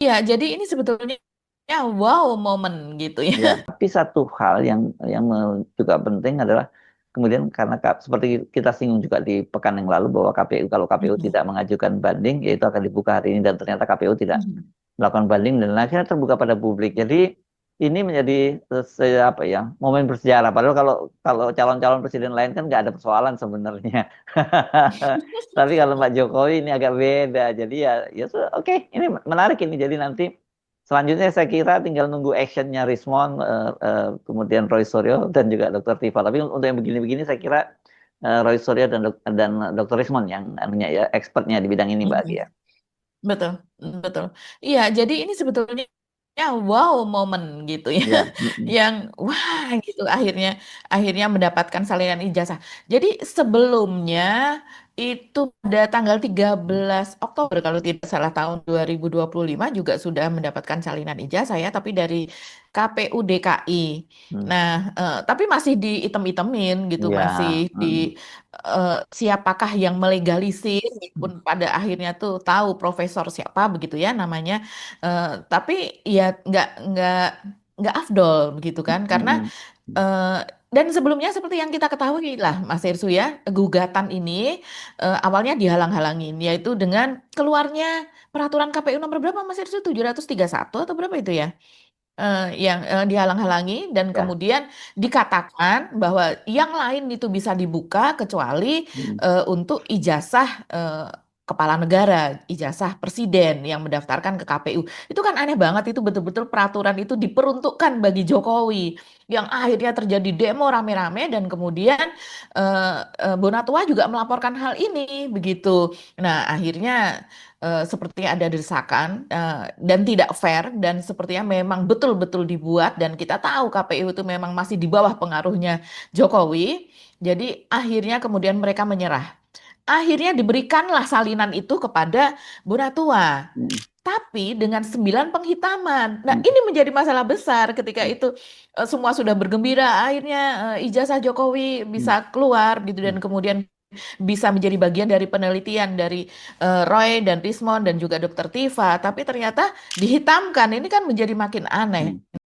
Iya, jadi ini sebetulnya wow momen gitu ya. Ya, tapi satu hal juga penting adalah kemudian karena seperti kita singgung juga di pekan yang lalu bahwa KPU kalau KPU Mhm. tidak mengajukan banding yaitu akan dibuka hari ini dan ternyata KPU tidak Mhm. melakukan banding dan akhirnya terbuka pada publik. Jadi ini menjadi apa ya momen bersejarah. Padahal kalau kalau calon-calon presiden lain kan nggak ada persoalan sebenarnya. Tapi kalau Pak Jokowi ini agak beda. Jadi oke, ini menarik ini. Jadi nanti selanjutnya saya kira tinggal nunggu actionnya Rismon, kemudian Roy Suryo dan juga Dr. Tifa. Tapi untuk yang begini-begini saya kira Roy Suryo dan Dr. Rismon yang anunya ya expertnya di bidang ini Mbak Dia. Mhm. Betul, betul. Iya, jadi ini sebetulnya wow momen gitu ya, Ya. Mm-mm. yang wah gitu akhirnya mendapatkan salinan ijazah. Jadi sebelumnya itu pada tanggal 13 Oktober kalau tidak salah tahun 2025 juga sudah mendapatkan salinan ijazah ya, tapi dari KPU DKI. Mm. Nah, tapi masih diitem-itemin gitu, masih Ya. di Mm. siapakah yang melegalisir, meskipun pada akhirnya tuh tahu profesor siapa begitu ya namanya. Tapi ya nggak afdol begitu kan, karena Mm-mm. eh, dan sebelumnya seperti yang kita ketahui lah Mas Irsu ya, gugatan ini awalnya dihalang-halangin yaitu dengan keluarnya peraturan KPU nomor berapa Mas Irsu, 731 atau berapa itu ya, yang dihalang-halangi dan Ya. kemudian dikatakan bahwa yang lain itu bisa dibuka kecuali Mm. untuk ijazah kepala negara, ijazah presiden yang mendaftarkan ke KPU. Itu kan aneh banget, itu betul-betul peraturan itu diperuntukkan bagi Jokowi yang akhirnya terjadi demo rame-rame dan kemudian Bonatua juga melaporkan hal ini begitu. Nah, akhirnya sepertinya ada desakan dan tidak fair dan sepertinya memang betul-betul dibuat dan kita tahu KPU itu memang masih di bawah pengaruhnya Jokowi. Jadi akhirnya kemudian mereka menyerah. Akhirnya diberikanlah salinan itu kepada Bonatua. Mm. Tapi dengan 9 penghitaman. Nah, Mm. ini menjadi masalah besar ketika itu semua sudah bergembira. Akhirnya ijazah Jokowi Mm. bisa keluar gitu Mm. dan kemudian bisa menjadi bagian dari penelitian dari Roy dan Rismon dan juga Dr. Tifa. Tapi ternyata dihitamkan. Ini kan menjadi makin aneh. Mm.